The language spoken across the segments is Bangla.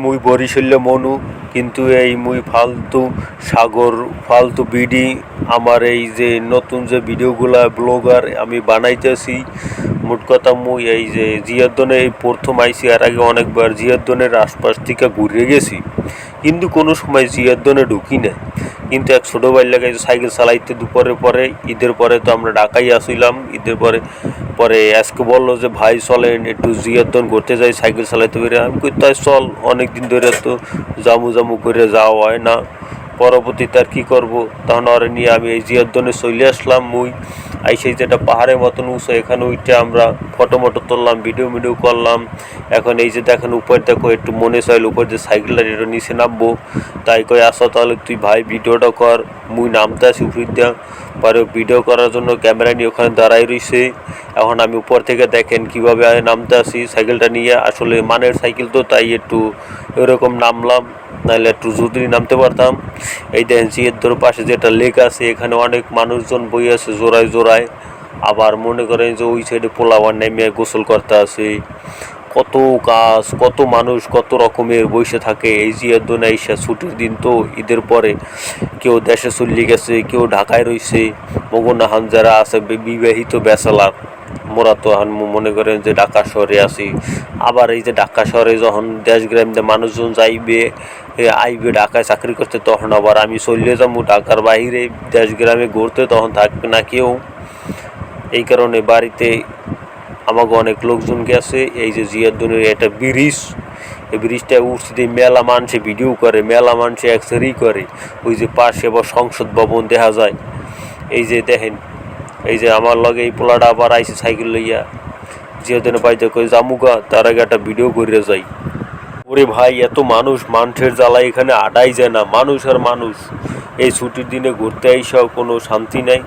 মুই বরিশালে মনু, কিন্তু এই মুই ফালতু সাগর ফালতু বিডি আমার এই যে নতুন যে ভিডিওগুলা ব্লগার আমি বানাইতেছি। মোট কথা মুই এই যে জিয়াদ্দনে এই প্রথম আইসি, আর আগে অনেকবার জিয়াদ্দনের আশপাশ থেকে ঘুরে গেছি, কিন্তু কোনো সময় জিয়াদ্দনে ঢুকি না। কিন্তু এক ছোটো ভাই লাগে সাইকেল চালাইতে দুপুরের পরে, ঈদের পরে তো আমরা ঢাকায় আসিলাম। ঈদের পরে পরে আজকে বললো যে ভাই চলেন একটু জিয়াদ্দন ঘুরতে যাই, সাইকেল চালাইতে পেরে। আমি কই তাই চল, অনেক দিন ধরে তো জামু জামু করে যাওয়া হয় না। পরবর্তীতে আর কী করবো, তখন ওরে নিয়ে আমি এই জিয়াদ্দনে চলে আসলাম। মুই আইসে যেটা পাহাড়ের মতন উঁচু, এখানে উঠে আমরা ফটো মটো তুললাম, ভিডিও করলাম। এখন এই যে দেখেন উপর দেখো, একটু মনে চাইল উপর যে সাইকেলটা এটা নিচে নামবো, তাই কই আসো তাহলে তুই ভাই ভিডিওটা কর। মুই নামতে আসি উপর দিয়া, পরে ভিডিও করার জন্য ক্যামেরা নিয়ে ওখানে দাঁড়াই রইছে। এখন আমি উপর থেকে দেখেন কীভাবে নামতে আসি সাইকেলটা নিয়ে, আসলে মানের সাইকেল তো, তাই একটু এরকম নামলাম, নাহলে একটু জলদি নামতে পারতাম। এই দেখেন জিয়াদ্দর পাশে যেটা লেক আছে, এখানে অনেক মানুষজন বই আছে জোড়ায় জোড়ায়। আবার মনে করেন যে ওই সাইডে পোলাওয়ার নেমে গোসল করতে আছে। কত কাজ, কত মানুষ, কত রকমের বসে থাকে এই জিয়াদ্দনে আইসা। ছুটির দিন তো, ঈদের পরে কেউ দেশে চলে গেছে, কেউ ঢাকায় রয়েছে। মগনাহান যারা আছে বিবাহিত ব্যাচেলার, মোরা তো এখন মনে করেন যে ঢাকা শহরে আছি। আবার এই যে ঢাকা শহরে যখন দেশ গ্রামে মানুষজন যাইবে আইবে ঢাকায় চাকরি করতে, তখন আবার আমি চলে যাবো ঢাকার বাইরে দেশ গ্রামে ঘুরতে, তখন থাকবে না কেউ। এই কারণে বাড়িতে আমাকে অনেক লোকজন গেছে। এই যে জিয়াদ্দনের একটা ব্রিজ, এই ব্রিজটা উঠতে মেলা মানুষে ভিডিও করে, মেলা মানুষে অ্যাক্সারি করে। ওই যে পাশে আবার সংসদ ভবন দেখা যায়। এই যে দেখেন, এই যে আমার লগে এই পোলাটা আবার আইসে সাইকেল লইয়া জিয়াদ্দনে পাইতে কই জামুগা, তার আগে একটা ভিডিও করে যাই। ওরে ভাই, এত মানুষের জ্বালায় এখানে আডাই যায় না, মানুষ আর মানুষ। এই ছুটির দিনে ঘুরতে আইসাও কোনো শান্তি নাই।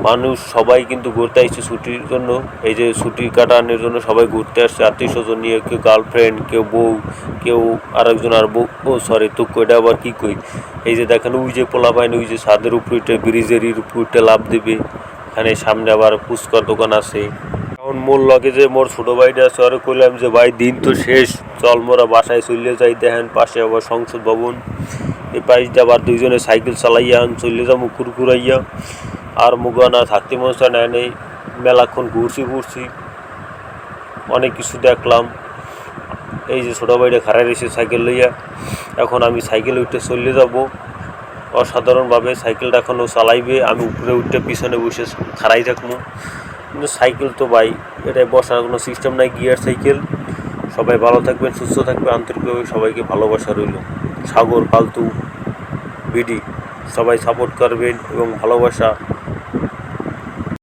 মানুষ সবাই কিন্তু ঘুরতে আসছে ছুটির জন্য, এই যে ছুটি কাটানোর জন্য সবাই ঘুরতে আসছে আত্মীয় স্বজন নিয়ে, কেউ গার্লফ্রেন্ড, কেউ বউ, কেউ আরেকজন আর বউ। ও সরি, তো কইটা আবার কী কই। এই যে দেখেন ওই যে পোলা পাইন, ওই যে ছাদের উপরে ব্রিজের উপরে লাভ দেবে। এখানে সামনে আবার ফুচকার দোকান আছে। এখন মোর লগে যে মোর ছোটো ভাইটা আছে, ওরে কইলাম যে ভাই দিন তো শেষ, চল মোরা বাসায় চলে যাই। দেখেন পাশে আবার সংসদ ভবন, এই পাশে আবার দুইজনে সাইকেল চালাইয়া চলে যাবো কুরকুরাইয়া। আর মুগানা থাকতে মনসা নেয় নেই, মেলাক্ষণ ঘুরছি, অনেক কিছু দেখলাম। এই যে ছোটো ভাইটা খাড়াই রয়েছে সাইকেল লইয়া, এখন আমি সাইকেল উঠে চলে যাব অসাধারণভাবে। সাইকেলটা এখনও চালাইবে, আমি উপরে উঠে পিছনে বসে খাড়াই থাকবো। কিন্তু সাইকেল তো ভাই, এটাই বসার কোনো সিস্টেম নাই, গিয়ার সাইকেল। সবাই ভালো থাকবেন, সুস্থ থাকবে, আন্তরিকভাবে সবাইকে ভালোবাসা রইল। সাগর ফালতু বিডি সবাই সাপোর্ট করবেন এবং ভালোবাসা